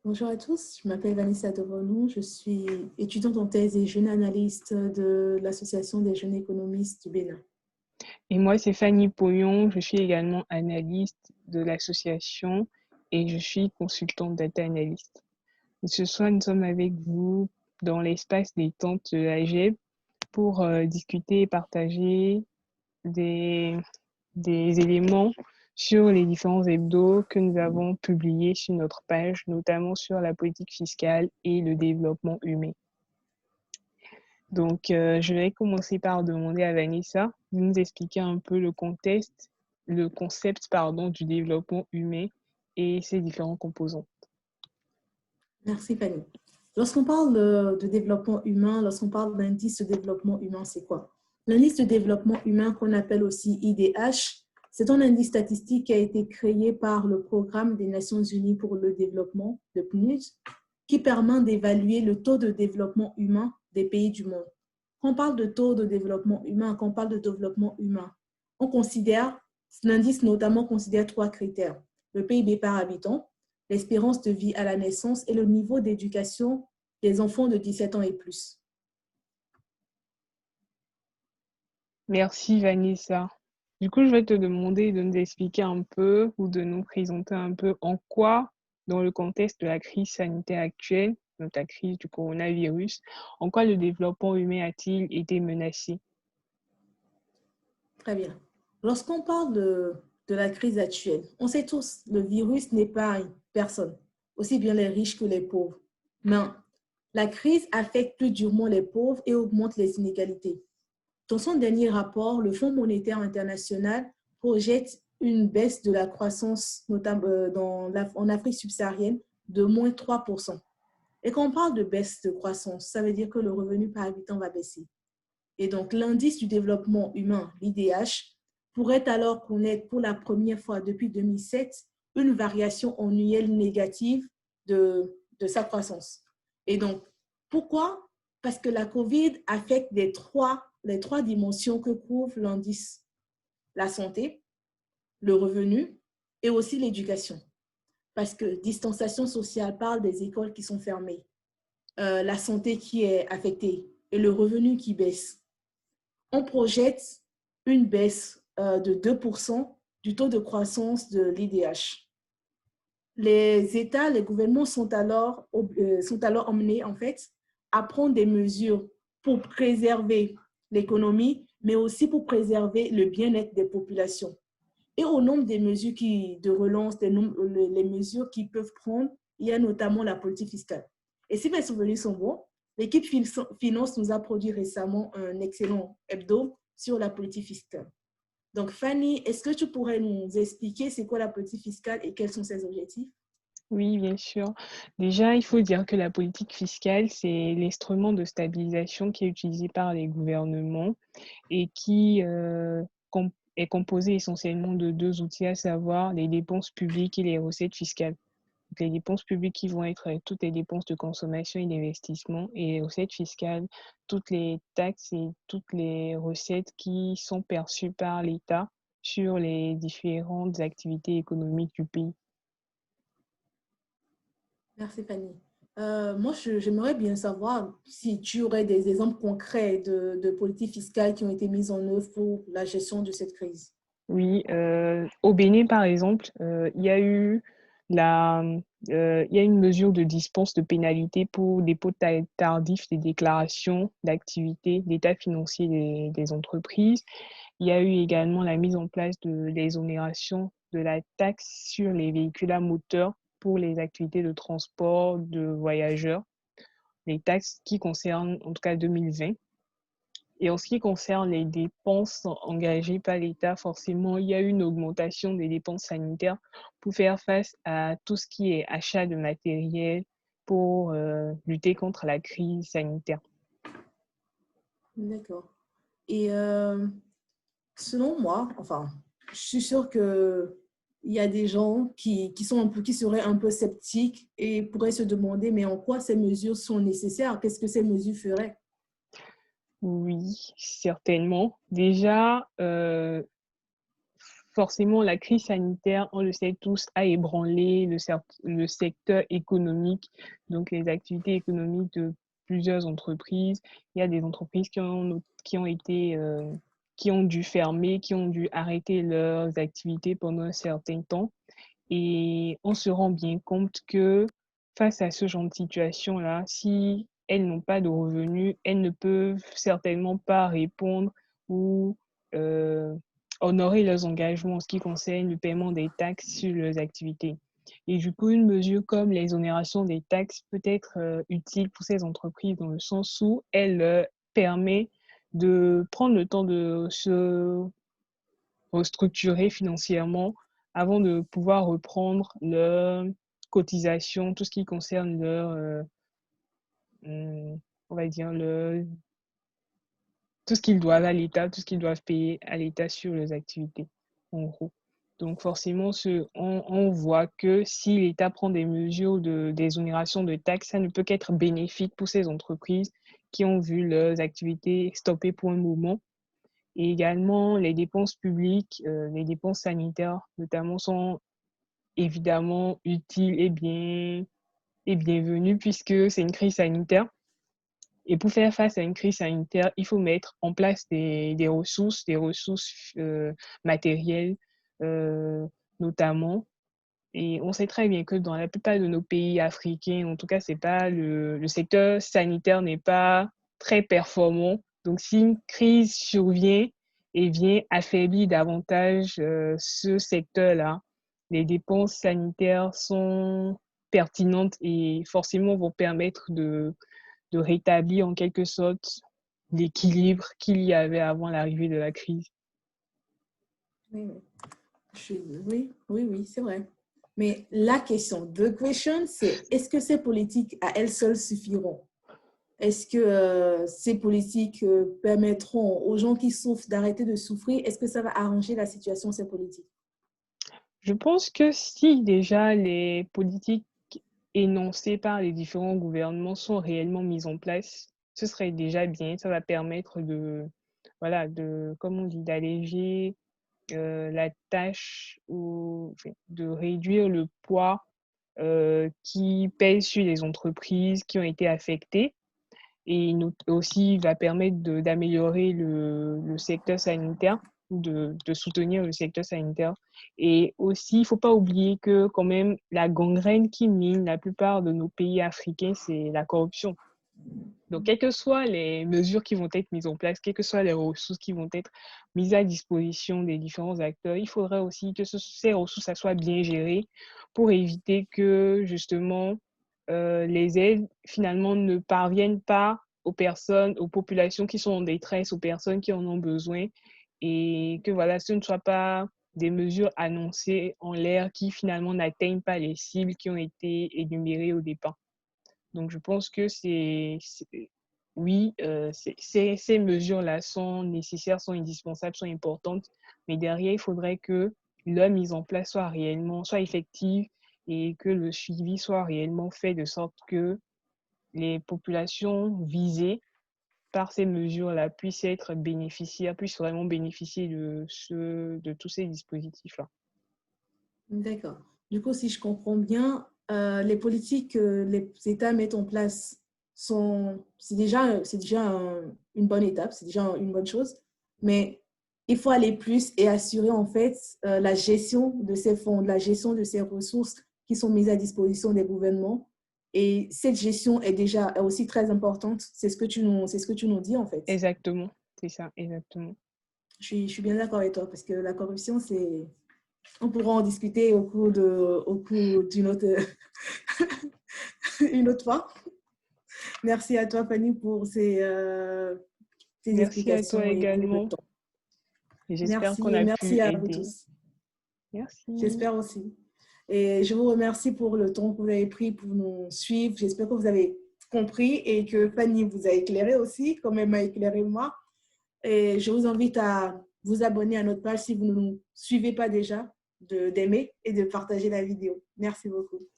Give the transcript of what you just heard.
Bonjour à tous, je m'appelle Vanessa Devonou, je suis étudiante en thèse et jeune analyste de l'Association des jeunes économistes du Bénin. Et moi, c'est Fanny Poyon, je suis également analyste de l'association et je suis consultante data analyst. Et ce soir, nous sommes avec vous dans l'espace détente de l'AGEB pour discuter et partager des, des éléments sur les différents hebdos que nous avons publiés sur notre page, notamment sur la politique fiscale et le développement humain. Donc, je vais commencer par demander à Vanessa de nous expliquer un peu le concept, pardon, du développement humain et ses différents composants. Merci Fanny. Lorsqu'on parle de développement humain, lorsqu'on parle d'indice de développement humain, c'est quoi? L'indice de développement humain qu'on appelle aussi IDH, c'est un indice statistique qui a été créé par le Programme des Nations Unies pour le développement, le PNUD, qui permet d'évaluer le taux de développement humain des pays du monde. Quand on parle de taux de développement humain, quand on parle de développement humain, on considère, l'indice notamment considère trois critères. Le PIB par habitant, l'espérance de vie à la naissance et le niveau d'éducation des enfants de 17 ans et plus. Merci Vanessa. Du coup, je vais te demander de nous expliquer un peu ou de nous présenter un peu en quoi, dans le contexte de la crise sanitaire actuelle, donc la crise du coronavirus, en quoi le développement humain a-t-il été menacé? Très bien. Lorsqu'on parle de la crise actuelle, on sait tous, le virus n'épargne personne, aussi bien les riches que les pauvres. Mais la crise affecte plus durement les pauvres et augmente les inégalités. Dans son dernier rapport, le Fonds monétaire international projette une baisse de la croissance, notamment en Afrique subsaharienne, de moins 3%. Et quand on parle de baisse de croissance, ça veut dire que le revenu par habitant va baisser. Et donc, l'indice du développement humain, l'IDH, pourrait alors connaître pour la première fois depuis 2007 une variation annuelle négative de sa croissance. Et donc, pourquoi? Parce que la COVID affecte les trois dimensions que couvre l'indice: la santé, le revenu et aussi l'éducation. Parce que distanciation sociale parle des écoles qui sont fermées, la santé qui est affectée et le revenu qui baisse. On projette une baisse de 2% du taux de croissance de l'IDH. Les États, les gouvernements sont alors emmenés en fait à prendre des mesures pour préserver l'économie, mais aussi pour préserver le bien-être des populations. Et au nombre des mesures de relance, les mesures qu'ils peuvent prendre, il y a notamment la politique fiscale. Et si mes souvenirs sont bons, l'équipe Finance nous a produit récemment un excellent hebdo sur la politique fiscale. Donc, Fanny, est-ce que tu pourrais nous expliquer c'est quoi la politique fiscale et quels sont ses objectifs? Oui, bien sûr. Déjà, il faut dire que la politique fiscale, c'est l'instrument de stabilisation qui est utilisé par les gouvernements et qui est composé essentiellement de deux outils, à savoir les dépenses publiques et les recettes fiscales. Donc, les dépenses publiques qui vont être toutes les dépenses de consommation et d'investissement, et les recettes fiscales, toutes les taxes et toutes les recettes qui sont perçues par l'État sur les différentes activités économiques du pays. Merci, Fanny. Moi, j'aimerais bien savoir si tu aurais des exemples concrets de politiques fiscales qui ont été mises en œuvre pour la gestion de cette crise. Oui, au Bénin, par exemple, la, il y a une mesure de dispense de pénalité pour dépôt tardif des déclarations d'activité, d'état financier des entreprises. Il y a eu également la mise en place de l'exonération de la taxe sur les véhicules à moteur pour les activités de transport de voyageurs, les taxes qui concernent en tout cas 2020. Et en ce qui concerne les dépenses engagées par l'État, forcément, il y a eu une augmentation des dépenses sanitaires pour faire face à tout ce qui est achat de matériel pour lutter contre la crise sanitaire. D'accord. Et selon moi, enfin, je suis sûre que il y a des gens qui seraient un peu sceptiques et pourraient se demander, mais en quoi ces mesures sont nécessaires? Qu'est-ce que ces mesures feraient? Oui, certainement. Déjà, forcément, la crise sanitaire, on le sait tous, a ébranlé le secteur économique, donc les activités économiques de plusieurs entreprises. Il y a des entreprises qui ont dû fermer, qui ont dû arrêter leurs activités pendant un certain temps. Et on se rend bien compte que face à ce genre de situation-là, si elles n'ont pas de revenus, elles ne peuvent certainement pas répondre ou euh, honorer leurs engagements en ce qui concerne le paiement des taxes sur leurs activités. Et du coup, une mesure comme l'exonération des taxes peut être utile pour ces entreprises dans le sens où elle permet de prendre le temps de se restructurer financièrement avant de pouvoir reprendre leurs cotisations, tout ce qui concerne on va dire, tout ce qu'ils doivent à l'État, tout ce qu'ils doivent payer à l'État sur leurs activités, en gros. Donc forcément, on voit que si l'État prend des mesures d'exonération de taxes, ça ne peut qu'être bénéfique pour ces entreprises qui ont vu leurs activités stoppées pour un moment. Et également, les dépenses publiques, les dépenses sanitaires notamment, sont évidemment utiles et bienvenues puisque c'est une crise sanitaire. Et pour faire face à une crise sanitaire, il faut mettre en place des ressources matérielles notamment. Et on sait très bien que dans la plupart de nos pays africains, en tout cas, c'est pas le secteur sanitaire n'est pas très performant. Donc, si une crise survient et vient affaiblir davantage ce secteur-là, les dépenses sanitaires sont pertinentes et forcément vont permettre de rétablir en quelque sorte l'équilibre qu'il y avait avant l'arrivée de la crise. Oui, oui, c'est vrai. Mais la question, the question, c'est est-ce que ces politiques à elles seules suffiront? Est-ce que ces politiques permettront aux gens qui souffrent d'arrêter de souffrir? Est-ce que ça va arranger la situation, ces politiques? Je pense que si déjà les politiques énoncées par les différents gouvernements sont réellement mises en place, ce serait déjà bien. Ça va permettre voilà, comme on dit, d'alléger la tâche ou de réduire le poids qui pèse sur les entreprises qui ont été affectées et aussi va permettre d'améliorer le secteur sanitaire, de soutenir le secteur sanitaire. Et aussi, il ne faut pas oublier que quand même, la gangrène qui mine la plupart de nos pays africains, c'est la corruption. Donc, quelles que soient les mesures qui vont être mises en place, quelles que soient les ressources qui vont être mises à disposition des différents acteurs, il faudrait aussi que ces ressources soient bien gérées pour éviter que, justement, les aides, finalement, ne parviennent pas aux personnes, aux populations qui sont en détresse, aux personnes qui en ont besoin, et que, voilà, ce ne soit pas des mesures annoncées en l'air qui, finalement, n'atteignent pas les cibles qui ont été énumérées au départ. Donc, je pense que oui, ces mesures-là sont nécessaires, sont indispensables, sont importantes, mais derrière, il faudrait que leur mise en place soit effective et que le suivi soit réellement fait de sorte que les populations visées par ces mesures-là puissent être bénéficiaires, puissent vraiment bénéficier de tous ces dispositifs-là. D'accord. Du coup, si je comprends bien, les politiques que les États mettent en place c'est déjà une bonne étape, c'est déjà une bonne chose, mais il faut aller plus et assurer en fait la gestion de ces fonds, la gestion de ces ressources qui sont mises à disposition des gouvernements. Et cette gestion est aussi très importante. C'est ce que tu nous dis en fait. Exactement, c'est ça, exactement. Je suis bien d'accord avec toi parce que la corruption, on pourra en discuter au cours d'une une autre fois. Merci à toi, Fanny, pour ces Merci à toi explications et pour le également. temps. J'espère qu'on Merci et a pu merci à vous aider. tous. Merci. J'espère aussi. Et je vous remercie pour le temps que vous avez pris pour nous suivre. J'espère que vous avez compris et que Fanny vous a éclairé aussi, comme elle m'a éclairé moi. Et je vous invite à vous abonner à notre page si vous ne nous suivez pas déjà, d'aimer et de partager la vidéo. Merci beaucoup.